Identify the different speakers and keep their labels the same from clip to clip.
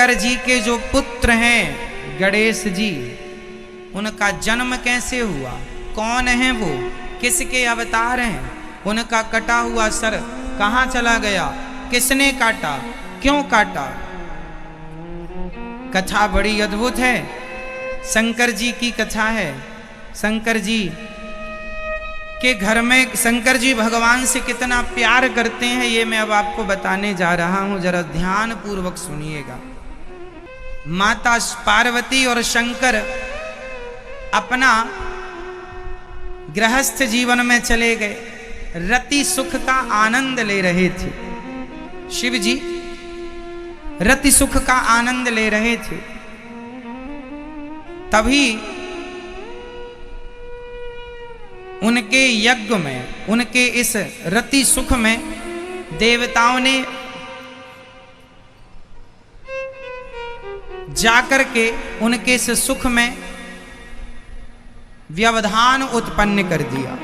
Speaker 1: शंकर जी के जो पुत्र हैं गणेश जी, उनका जन्म कैसे हुआ, कौन है वो, किसके अवतार हैं, उनका कटा हुआ सर कहाँ चला गया, किसने काटा, क्यों काटा। कथा बड़ी अद्भुत है, शंकर जी की कथा है। शंकर जी के घर में शंकर जी भगवान से कितना प्यार करते हैं, ये मैं अब आपको बताने जा रहा हूं, जरा ध्यान पूर्वक सुनिएगा। माता पार्वती और शंकर अपना गृहस्थ जीवन में चले गए, रति सुख का आनंद ले रहे थे। शिव जी रति सुख का आनंद ले रहे थे, तभी उनके यज्ञ में, उनके इस रति सुख में देवताओं ने जाकर के उनके इस सुख में व्यवधान उत्पन्न कर दिया।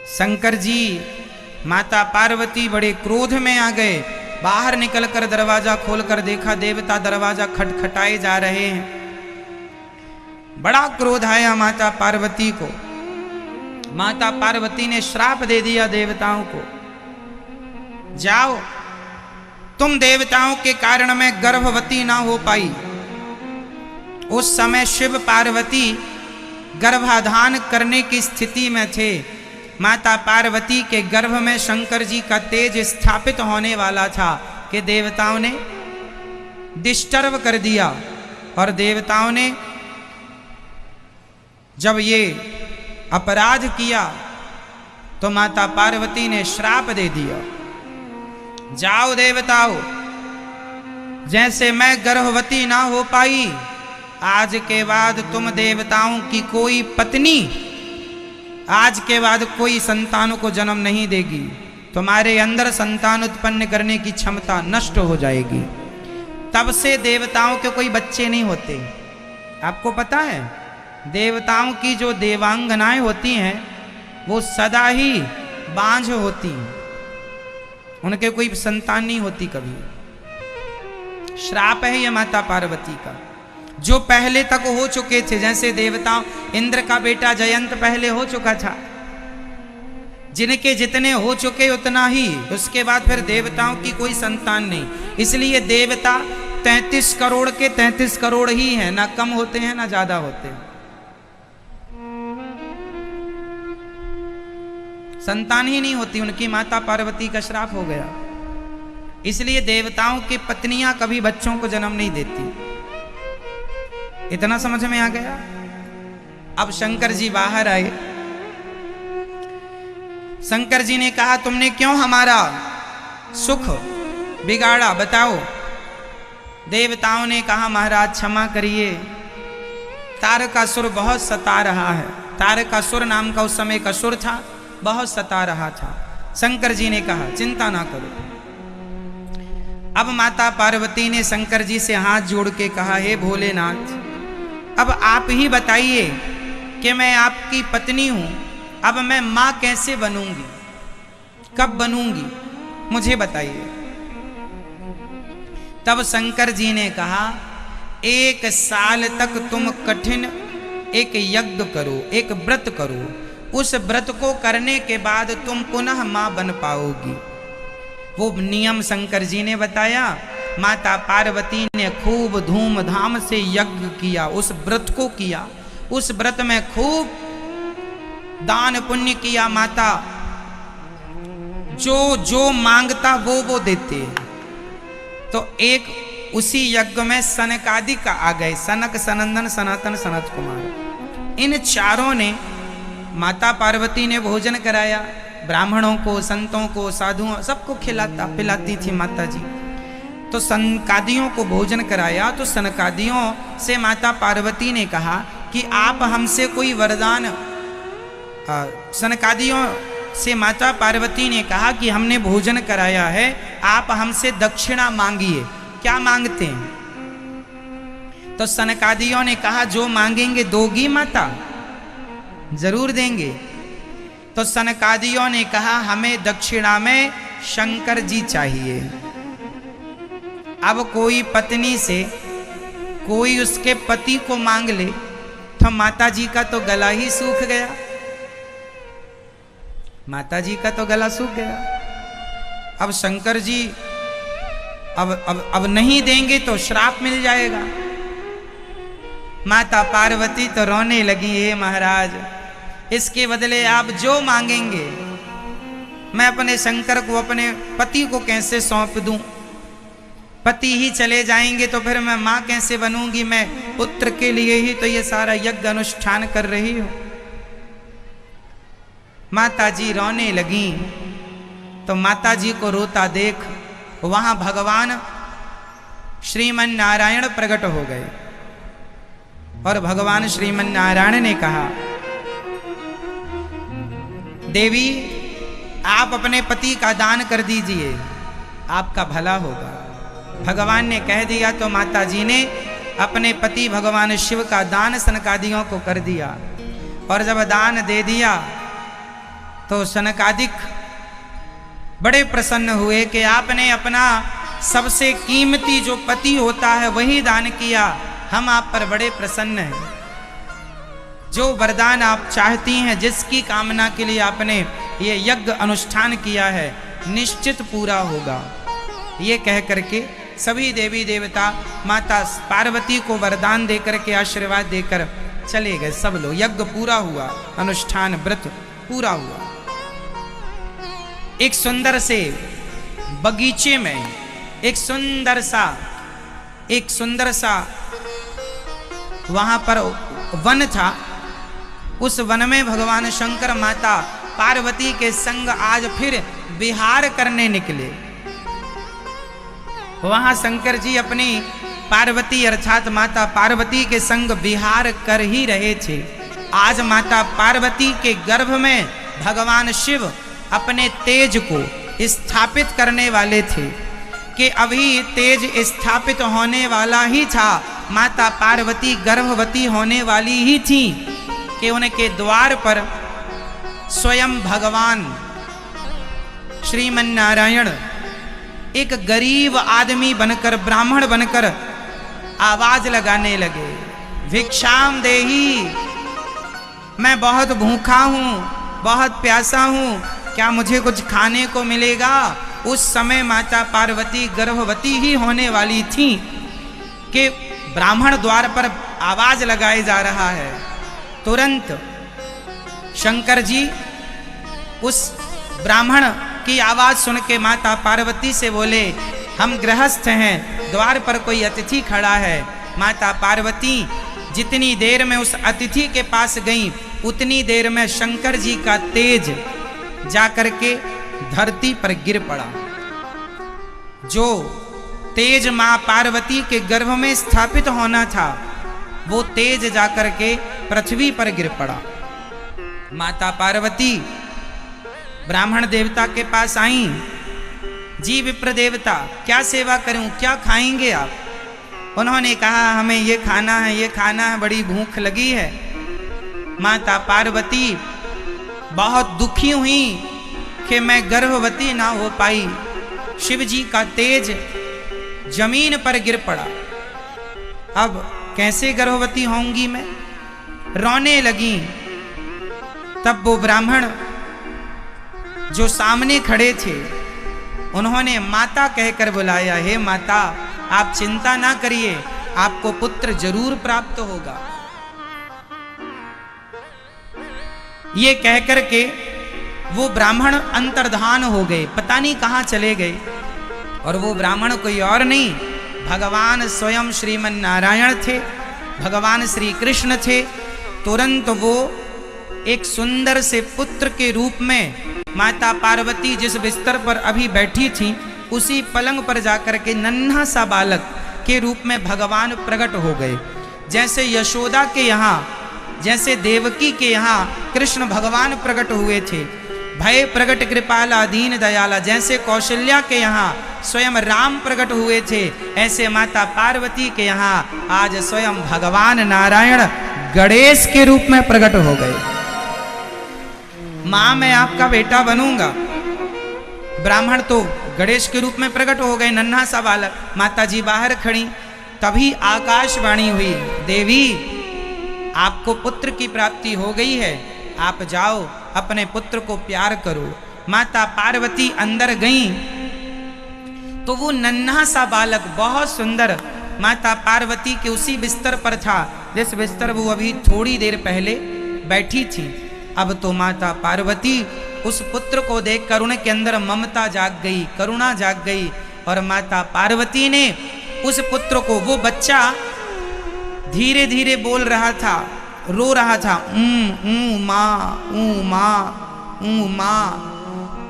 Speaker 1: शंकर जी माता पार्वती बड़े क्रोध में आ गए, बाहर निकलकर दरवाजा खोलकर देखा देवता दरवाजा खटखटाए जा रहे हैं। बड़ा क्रोध आया माता पार्वती को। माता पार्वती ने श्राप दे दिया देवताओं को, जाओ तुम देवताओं के कारण मैं गर्भवती ना हो पाई। उस समय शिव पार्वती गर्भाधान करने की स्थिति में थे। माता पार्वती के गर्भ में शंकर जी का तेज स्थापित होने वाला था कि देवताओं ने डिस्टर्ब कर दिया, और देवताओं ने जब ये अपराध किया तो माता पार्वती ने श्राप दे दिया, जाओ देवताओं, जैसे मैं गर्भवती ना हो पाई, आज के बाद तुम देवताओं की कोई पत्नी आज के बाद कोई संतान को जन्म नहीं देगी, तुम्हारे अंदर संतान उत्पन्न करने की क्षमता नष्ट हो जाएगी। तब से देवताओं के कोई बच्चे नहीं होते। आपको पता है देवताओं की जो देवांगनाएं होती हैं वो सदा ही बांझ होती हैं, उनके कोई संतान नहीं होती कभी। श्राप है ये माता पार्वती का। जो पहले तक हो चुके थे, जैसे देवताओं इंद्र का बेटा जयंत पहले हो चुका था, जिनके जितने हो चुके उतना ही, उसके बाद फिर देवताओं की कोई संतान नहीं। इसलिए देवता 33 करोड़ के 33 करोड़ ही हैं, ना कम होते हैं ना ज्यादा होते हैं। संतान ही नहीं होती उनकी, माता पार्वती का श्राप हो गया। इसलिए देवताओं की पत्नियां कभी बच्चों को जन्म नहीं देती। इतना समझ में आ गया। अब शंकर जी बाहर आए। शंकर जी ने कहा तुमने क्यों हमारा सुख बिगाड़ा, बताओ। देवताओं ने कहा महाराज क्षमा करिए, तारकासुर बहुत सता रहा है। तारकासुर नाम का उस समय एक असुर था, बहुत सता रहा था। शंकर जी ने कहा चिंता ना करो। अब माता पार्वती ने शंकर जी से हाथ जोड़ के कहा हे भोलेनाथ, अब आप ही बताइए कि मैं आपकी पत्नी हूं, अब मैं मां कैसे बनूंगी, कब बनूंगी, मुझे बताइए। तब शंकर जी ने कहा 1 साल तक तुम कठिन एक यज्ञ करो, एक व्रत करो, उस व्रत को करने के बाद तुम पुनः मां बन पाओगी। वो नियम शंकर जी ने बताया। माता पार्वती ने खूब धूमधाम से यज्ञ किया, उस व्रत को किया, उस व्रत में खूब दान पुण्य किया। माता जो जो मांगता वो देते। तो एक उसी यज्ञ में सनकादिक आ गए, सनक, सनंदन, सनातन, सनत कुमार। इन चारों ने माता पार्वती ने भोजन कराया, ब्राह्मणों को, संतों को, साधुओं, सबको खिलाता पिलाती थी माता जी। तो सनकादियों को भोजन कराया। तो सनकादियों से माता पार्वती ने कहा कि आप हमसे कोई वरदान, सनकादियों से माता पार्वती ने कहा कि हमने भोजन कराया है, आप हमसे दक्षिणा मांगिए, क्या मांगते हैं। तो सनकादियों ने कहा जो मांगेंगे दोगी माता, जरूर देंगे। तो सनकादियों ने कहा हमें दक्षिणा में शंकर जी चाहिए। अब कोई पत्नी से कोई उसके पति को मांग ले तो माता जी का तो गला ही सूख गया, माता जी का तो गला सूख गया। अब शंकर जी अब नहीं देंगे तो श्राप मिल जाएगा। माता पार्वती तो रोने लगी, हे महाराज, इसके बदले आप जो मांगेंगे मैं अपने शंकर को, अपने पति को कैसे सौंप दूं? पति ही चले जाएंगे तो फिर मैं मां कैसे बनूंगी? मैं पुत्र के लिए ही तो ये सारा यज्ञ अनुष्ठान कर रही हूं। माता जी रोने लगी तो माता जी को रोता देख वहां भगवान श्रीमन नारायण प्रकट हो गए और भगवान श्रीमन नारायण ने कहा, देवी आप अपने पति का दान कर दीजिए, आपका भला होगा। भगवान ने कह दिया तो माता जी ने अपने पति भगवान शिव का दान सनकादियों को कर दिया। और जब दान दे दिया तो सनकादिक बड़े प्रसन्न हुए कि आपने अपना सबसे कीमती जो पति होता है वही दान किया, हम आप पर बड़े प्रसन्न हैं। जो वरदान आप चाहती हैं, जिसकी कामना के लिए आपने ये यज्ञ अनुष्ठान किया है, निश्चित पूरा होगा। ये कह करके सभी देवी देवता माता पार्वती को वरदान देकर के आशीर्वाद देकर चले गए। सब लोग, यज्ञ पूरा हुआ, अनुष्ठान व्रत पूरा हुआ। एक सुंदर से बगीचे में एक सुंदर सा वहां पर वन था। उस वन में भगवान शंकर माता पार्वती के संग आज फिर विहार करने निकले। वहां शंकर जी अपनी पार्वती अर्थात माता पार्वती के संग विहार कर ही रहे थे। आज माता पार्वती के गर्भ में भगवान शिव अपने तेज को स्थापित करने वाले थे कि अभी तेज स्थापित होने वाला ही था। माता पार्वती गर्भवती होने वाली ही थी कि उनके द्वार पर स्वयं भगवान श्रीमन नारायण एक गरीब आदमी बनकर, ब्राह्मण बनकर आवाज लगाने लगे, भिक्षाम देही, मैं बहुत भूखा हूं, बहुत प्यासा हूं, क्या मुझे कुछ खाने को मिलेगा? उस समय माता पार्वती गर्भवती ही होने वाली थी कि ब्राह्मण द्वार पर आवाज लगाए जा रहा है। तुरंत शंकर जी उस ब्राह्मण की आवाज सुन के माता पार्वती से बोले, हम गृहस्थ हैं, द्वार पर कोई अतिथि खड़ा है। माता पार्वती जितनी देर में उस अतिथि के पास गई, उतनी देर में शंकर जी का तेज जाकर के धरती पर गिर पड़ा। जो तेज मां पार्वती के गर्भ में स्थापित होना था, वो तेज जाकर के पृथ्वी पर गिर पड़ा। माता पार्वती ब्राह्मण देवता के पास आई, जी विप्र देवता, क्या सेवा करूं, क्या खाएंगे आप? उन्होंने कहा, हमें ये खाना है, ये खाना है, बड़ी भूख लगी है। माता पार्वती बहुत दुखी हुई कि मैं गर्भवती ना हो पाई। शिव जी का तेज जमीन पर गिर पड़ा, अब कैसे गर्भवती होंगी मैं? रोने लगी। तब वो ब्राह्मण जो सामने खड़े थे, उन्होंने माता कहकर बुलाया, हे माता, आप चिंता ना करिए, आपको पुत्र जरूर प्राप्त होगा। ये कहकर के वो ब्राह्मण अंतर्धान हो गए, पता नहीं कहां चले गए। और वो ब्राह्मण कोई और नहीं, भगवान स्वयं श्रीमन नारायण थे, भगवान श्री कृष्ण थे। तुरंत वो एक सुंदर से पुत्र के रूप में माता पार्वती जिस बिस्तर पर अभी बैठी थी, उसी पलंग पर जाकर के नन्हा सा बालक के रूप में भगवान प्रकट हो गए। जैसे यशोदा के यहाँ, जैसे देवकी के यहाँ कृष्ण भगवान प्रकट हुए थे, भय प्रकट कृपाला दीन दयाला, जैसे कौशल्या के यहाँ स्वयं राम प्रकट हुए थे, ऐसे माता पार्वती के यहाँ आज स्वयं भगवान नारायण गणेश के रूप में प्रकट हो गए। मां, मैं आपका बेटा बनूंगा। ब्राह्मण तो गणेश के रूप में प्रकट हो गए, नन्हा सा बालक। माता जी बाहर खड़ी, तभी आकाशवाणी हुई, देवी आपको पुत्र की प्राप्ति हो गई है, आप जाओ अपने पुत्र को प्यार करो। माता पार्वती अंदर गईं तो वो नन्हा सा बालक बहुत सुंदर माता पार्वती के उसी बिस्तर पर था जिस बिस्तर वो अभी थोड़ी देर पहले बैठी थी। अब तो माता पार्वती उस पुत्र को देखकर उनके अंदर ममता जाग गई, करुणा जाग गई, और माता पार्वती ने उस पुत्र को, वो बच्चा धीरे धीरे बोल रहा था, रो रहा था, माँ।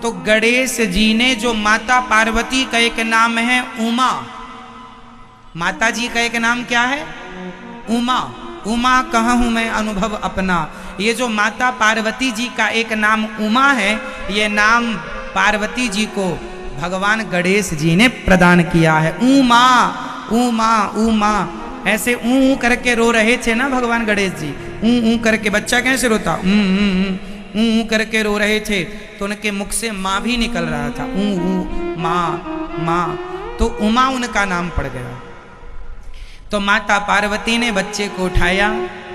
Speaker 1: तो गणेश जी ने, जो माता पार्वती का एक नाम है उमा, माता जी का एक नाम क्या है? उमा। उमा कहूँ मैं अनुभव अपना, ये जो माता पार्वती जी का एक नाम उमा है, ये नाम पार्वती जी को भगवान गणेश जी ने प्रदान किया है। उमा उमा उमा, ऐसे ऊ करके रो रहे थे ना भगवान गणेश जी, ऊ करके। बच्चा कैसे रोता? ऊ करके रो रहे थे, तो उनके मुख से माँ भी निकल रहा था, माँ। तो उमा उनका नाम पड़ गया। तो माता पार्वती ने बच्चे को उठाया,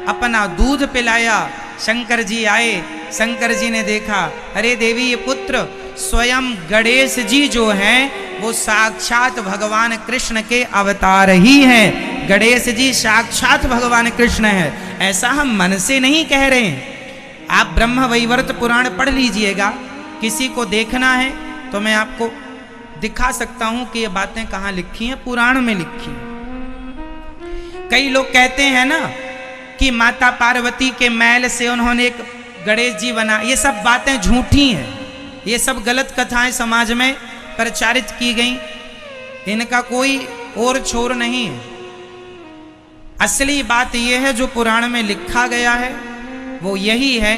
Speaker 1: अपना दूध पिलाया। शंकर जी आए, शंकर जी ने देखा, अरे देवी ये पुत्र स्वयं गणेश जी जो हैं वो साक्षात भगवान कृष्ण के अवतार ही हैं। गणेश जी साक्षात भगवान कृष्ण है, ऐसा हम मन से नहीं कह रहे हैं। आप ब्रह्म वैवर्त पुराण पढ़ लीजिएगा, किसी को देखना है तो मैं आपको दिखा सकता हूं कि ये बातें कहाँ लिखी हैं, पुराण में लिखी हैं। कई लोग कहते हैं ना कि माता पार्वती के मैल से उन्होंने एक गणेश जी बना, ये सब बातें झूठी हैं, ये सब गलत कथाएं समाज में प्रचारित की गई, इनका कोई और छोर नहीं है। असली बात यह है जो पुराण में लिखा गया है वो यही है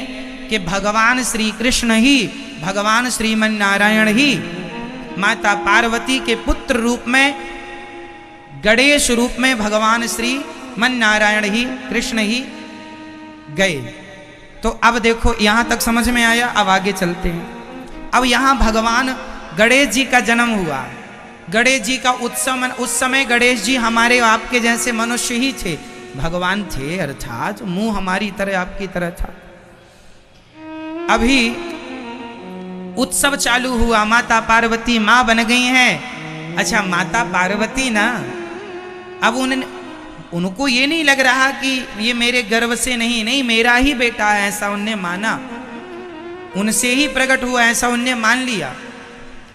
Speaker 1: कि भगवान श्री कृष्ण ही, भगवान श्रीमन नारायण ही माता पार्वती के पुत्र रूप में, गणेश रूप में भगवान श्री मन नारायण ही, कृष्ण ही गए। तो अब देखो यहां तक समझ में आया, अब आगे चलते हैं। अब यहां भगवान गणेश जी का जन्म हुआ, गणेश जी का उत्सव। उस समय गणेश जी हमारे आपके जैसे मनुष्य ही थे, भगवान थे, अर्थात मुंह हमारी तरह आपकी तरह था। अभी उत्सव चालू हुआ, माता पार्वती माँ बन गई हैं। अच्छा, माता पार्वती ना, अब उनको ये नहीं लग रहा कि ये मेरे गर्भ से नहीं, मेरा ही बेटा है, ऐसा उनने माना, उनसे ही प्रकट हुआ ऐसा उनने मान लिया।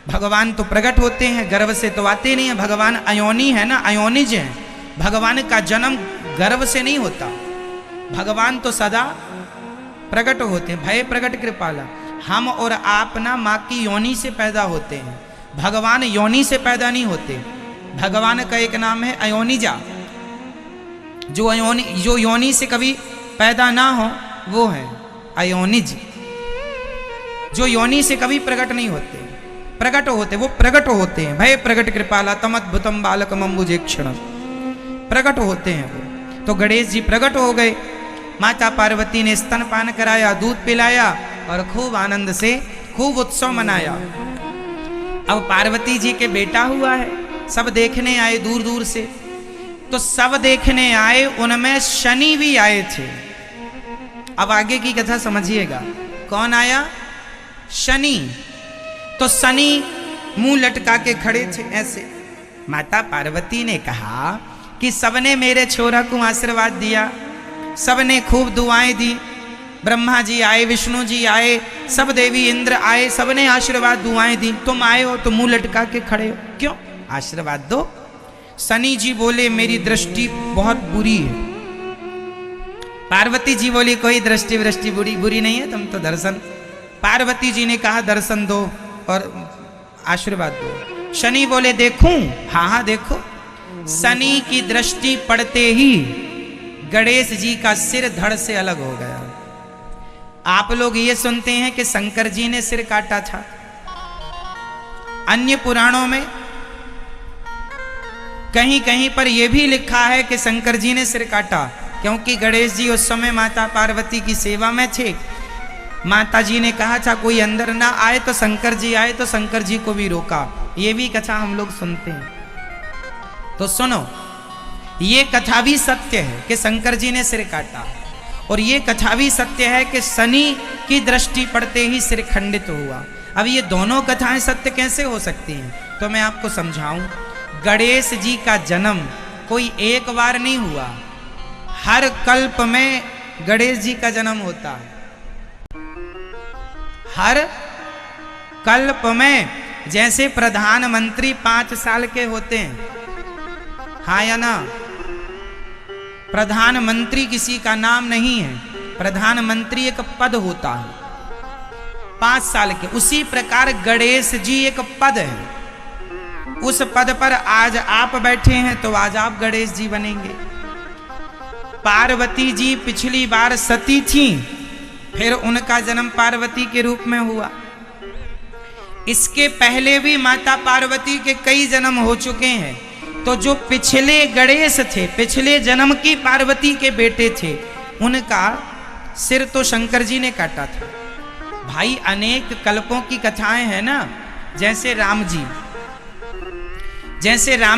Speaker 1: भगवान तो प्रकट होते हैं, गर्भ से तो आते नहीं है, भगवान अयोनी है ना, अयोनिज है। भगवान का जन्म गर्भ से नहीं होता, भगवान तो सदा प्रकट होते हैं, भय प्रकट कृपाला। हम और आप ना माँ की योनि से पैदा होते हैं, भगवान योनि से पैदा नहीं होते। भगवान का एक नाम है अयोनिजा, जो योनि से कभी पैदा ना हो वो है अयोनिज, जो योनि से कभी प्रकट नहीं होते, प्रकट होते, वो प्रकट होते हैं। भय प्रकट कृपाला तमद्भुतम बालकम अम्बुजेक्षणम, प्रकट होते हैं वो। तो गणेश जी प्रकट हो गए, माता पार्वती ने स्तनपान कराया, दूध पिलाया और खूब आनंद से खूब उत्सव मनाया। अब पार्वती जी के बेटा हुआ है, सब देखने आए दूर दूर से। तो सब देखने आए, उनमें शनि भी आए थे। अब आगे की कथा समझिएगा, कौन आया? शनि। तो शनि मुंह लटका के खड़े थे ऐसे। माता पार्वती ने कहा कि सबने मेरे छोरा को आशीर्वाद दिया, सबने खूब दुआएं दी, ब्रह्मा जी आए, विष्णु जी आए, सब देवी इंद्र आए, सबने आशीर्वाद दुआएं दी, तुम आए हो तो मुंह लटका के खड़े हो, क्यों? आशीर्वाद दो। शनि जी बोले मेरी दृष्टि बहुत बुरी है। पार्वती जी बोली कोई दृष्टि बुरी नहीं है, तुम तो दर्शन। पार्वती जी ने कहा दर्शन दो और आशीर्वाद दो। शनि बोले देखूं? हाँ देखो। शनि की दृष्टि पड़ते ही गणेश जी का सिर धड़ से अलग हो गया। आप लोग ये सुनते हैं कि शंकर जी ने सिर काटा था, अन्य पुराणों में कहीं कहीं पर यह भी लिखा है कि शंकर जी ने सिर काटा, क्योंकि गणेश जी उस समय माता पार्वती की सेवा में थे। माता जी ने कहा था कोई अंदर ना आए, तो शंकर जी आए तो शंकर जी को भी रोका, ये भी कथा हम लोग सुनते हैं। तो सुनो, ये कथा भी सत्य है कि शंकर जी ने सिर काटा, और ये कथा भी सत्य है कि शनि की दृष्टि पड़ते ही सिर खंडित हुआ। अब ये दोनों कथाएं सत्य कैसे हो सकती हैं? तो मैं आपको समझाऊं। गणेश जी का जन्म कोई एक बार नहीं हुआ, हर कल्प में गणेश जी का जन्म होता है। हर कल्प में, जैसे प्रधानमंत्री 5 साल के होते हैं, हाँ या ना? प्रधानमंत्री किसी का नाम नहीं है, प्रधानमंत्री एक पद होता है 5 साल के। उसी प्रकार गणेश जी एक पद है। उस पद पर आज आप बैठे हैं तो आज आप गणेश जी बनेंगे। पार्वती जी पिछली बार सती थी, फिर उनका जन्म पार्वती के रूप में हुआ। इसके पहले भी माता पार्वती के कई जन्म हो चुके हैं। तो जो पिछले गणेश थे, पिछले जन्म की पार्वती के बेटे थे, उनका सिर तो शंकर जी ने काटा था। भाई अनेक कल्पों की कथाएं हैं ना। जैसे राम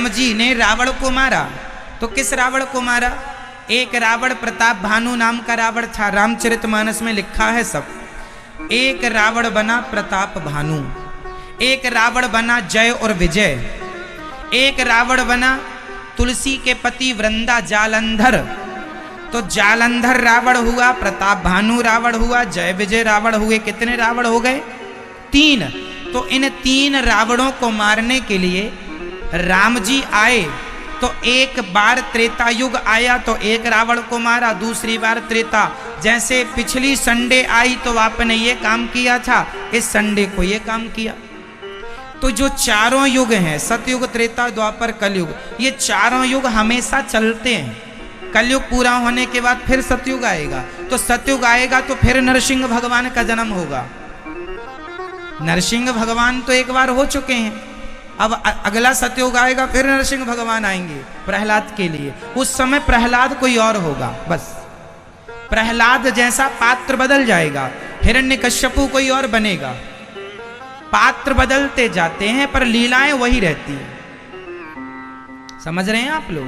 Speaker 1: जी ने रावण को मारा, तो किस रावण को मारा? एक रावण प्रताप भानु नाम का रावण था, रामचरितमानस में लिखा है सब। एक रावण बना प्रताप भानु, एक रावण बना जय और विजय, एक रावण बना तुलसी के पति वृंदा जालंधर। तो जालंधर रावण हुआ, प्रताप भानु रावण हुआ, जय विजय रावण हुए। कितने रावण हो गए? 3। तो इन 3 रावणों को मारने के लिए राम जी आए। तो एक बार त्रेता युग आया तो एक रावण को मारा, दूसरी बार त्रेता। जैसे पिछली संडे आई तो आपने ये काम किया था, इस संडे को ये काम किया। तो जो चारों युग हैं, सतयुग, त्रेता, द्वापर, कलयुग, ये चारों युग हमेशा चलते हैं। कलयुग पूरा होने के बाद फिर सतयुग आएगा, तो सतयुग आएगा तो फिर नरसिंह भगवान का जन्म होगा। नरसिंह भगवान तो एक बार हो चुके हैं, अब अगला सतयुग आएगा, फिर नरसिंह भगवान आएंगे प्रहलाद के लिए। उस समय प्रहलाद कोई और होगा, बस प्रहलाद जैसा पात्र बदल जाएगा, हिरण्यकश्यपु कोई और बनेगा। पात्र बदलते जाते हैं पर लीलाएं वही रहती हैं। समझ रहे हैं आप लोग?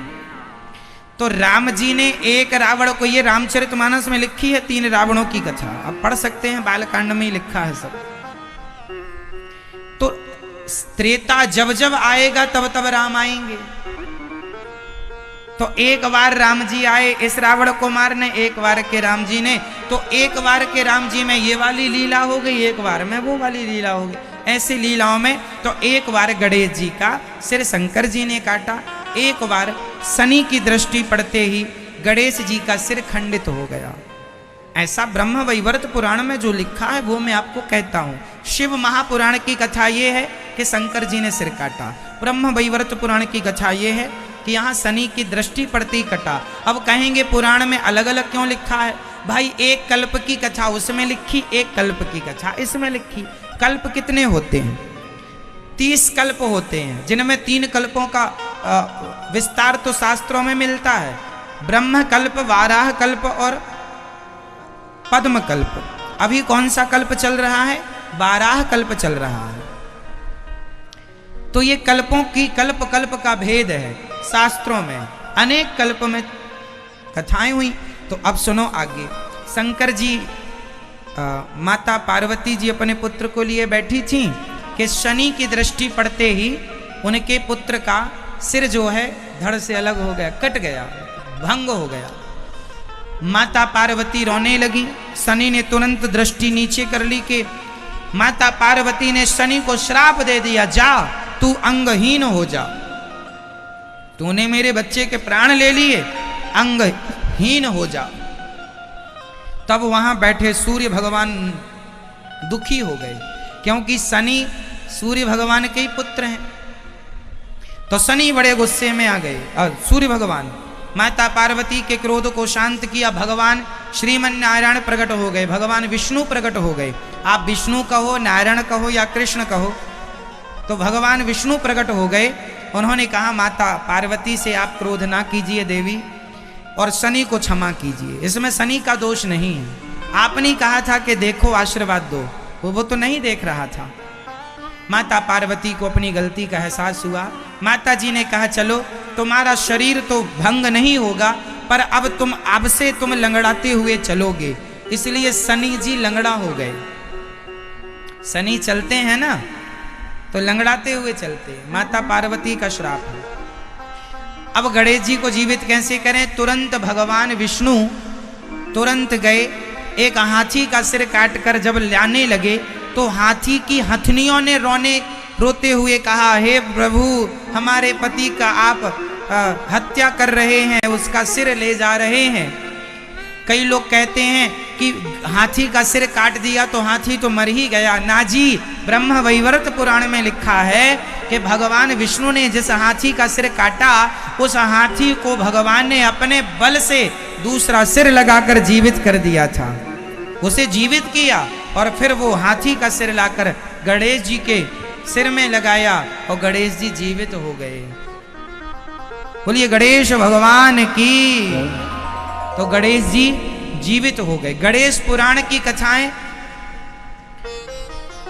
Speaker 1: तो राम जी ने एक रावण को, ये रामचरितमानस में लिखी है 3 रावणों की कथा, आप पढ़ सकते हैं, बालकांड में ही लिखा है सब। तो त्रेता जब जब आएगा तब तब राम आएंगे। तो एक बार राम जी आए इस रावण को मारने, एक बार के राम जी ने, तो एक बार के राम जी में ये वाली लीला हो गई, एक बार में वो वाली लीला हो गई। ऐसी लीलाओं में तो एक बार गणेश जी का सिर शंकर जी ने काटा, एक बार शनि की दृष्टि पड़ते ही गणेश जी का सिर खंडित हो गया। ऐसा ब्रह्म वैवर्त पुराण में जो लिखा है वो मैं आपको कहता हूँ। शिव महापुराण की कथा ये है कि शंकर जी ने सिर काटा। ब्रह्म वैवर्त पुराण की कथा ये है कि यहाँ शनि की दृष्टि पड़ती कटा। अब कहेंगे पुराण में अलग अलग क्यों लिखा है? भाई एक कल्प की कथा उसमें लिखी, एक कल्प की कथा इसमें लिखी। कल्प कितने होते हैं? 30 कल्प होते हैं, जिनमें 3 कल्पों का विस्तार तो शास्त्रों में मिलता है। ब्रह्म कल्प, वाराह कल्प और पद्म कल्प। अभी कौन सा कल्प चल रहा है? वाराह कल्प चल रहा है। तो ये कल्पों की कल्प कल्प का भेद है शास्त्रों में, अनेक कल्प में कथाएं हुई। तो अब सुनो आगे। शंकर जी माता पार्वती जी अपने पुत्र को लिए बैठी थी कि शनि की दृष्टि पड़ते ही उनके पुत्र का सिर जो है धड़ से अलग हो गया, कट गया, भंग हो गया। माता पार्वती रोने लगी। शनि ने तुरंत दृष्टि नीचे कर ली कि माता पार्वती ने शनि को श्राप दे दिया, जा तू अंगहीन हो जा, तूने मेरे बच्चे के प्राण ले लिए, अंगहीन हो जा। तब वहां बैठे सूर्य भगवान दुखी हो गए, क्योंकि शनि सूर्य भगवान के ही पुत्र हैं। तो शनि बड़े गुस्से में आ गए और सूर्य भगवान माता पार्वती के क्रोध को शांत किया। भगवान श्रीमन नारायण प्रकट हो गए, भगवान विष्णु प्रकट हो गए। आप विष्णु कहो, नारायण कहो या कृष्ण कहो, तो भगवान विष्णु प्रकट हो गए। उन्होंने कहा माता पार्वती से आप क्रोध ना कीजिए देवी, और शनि को क्षमा कीजिए, इसमें शनि का दोष नहीं है। आपने कहा था कि देखो आशीर्वाद दो, वो तो नहीं देख रहा था। माता पार्वती को अपनी गलती का एहसास हुआ। माता जी ने कहा चलो तुम्हारा शरीर तो भंग नहीं होगा, पर अब से तुम लंगड़ाते हुए चलोगे। इसलिए शनि जी लंगड़ा हो गए। शनि चलते हैं ना तो लंगड़ाते हुए चलते हैं, माता पार्वती का श्राप है। अब गणेश जी को जीवित कैसे करें? तुरंत भगवान विष्णु तुरंत गए, एक हाथी का सिर काटकर जब लाने लगे तो हाथी की हथनियों ने रोते हुए कहा, हे प्रभु हमारे पति का आप हत्या कर रहे हैं, उसका सिर ले जा रहे हैं। कई लोग कहते हैं कि हाथी का सिर काट दिया तो हाथी तो मर ही गया। ना जी, ब्रह्म वैवर्त पुराण में लिखा है कि भगवान विष्णु ने जिस हाथी का सिर काटा उस हाथी को भगवान ने अपने बल से दूसरा सिर लगाकर जीवित कर दिया था, उसे जीवित किया और फिर वो हाथी का सिर लाकर गणेश जी के सिर में लगाया और गणेश जी जीवित हो गए। बोलिए गणेश भगवान की। तो गणेश जी जीवित हो गए। गणेश पुराण की कथाएं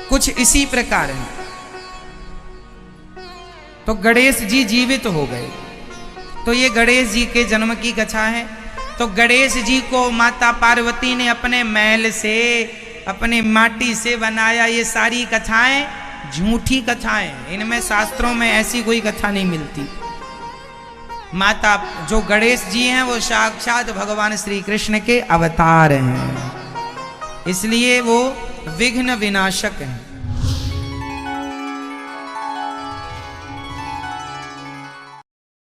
Speaker 1: कुछ इसी प्रकार हैं। तो गणेश जी जीवित हो गए। तो ये गणेश जी के जन्म की कथा है। तो गणेश जी को माता पार्वती ने अपने महल से, अपने माटी से बनाया। ये सारी कथाएं झूठी कथाएं, इनमें शास्त्रों में ऐसी कोई कथा नहीं मिलती। माता जो गणेश जी हैं वो साक्षात भगवान श्री कृष्ण के अवतार हैं, इसलिए वो विघ्न विनाशक हैं।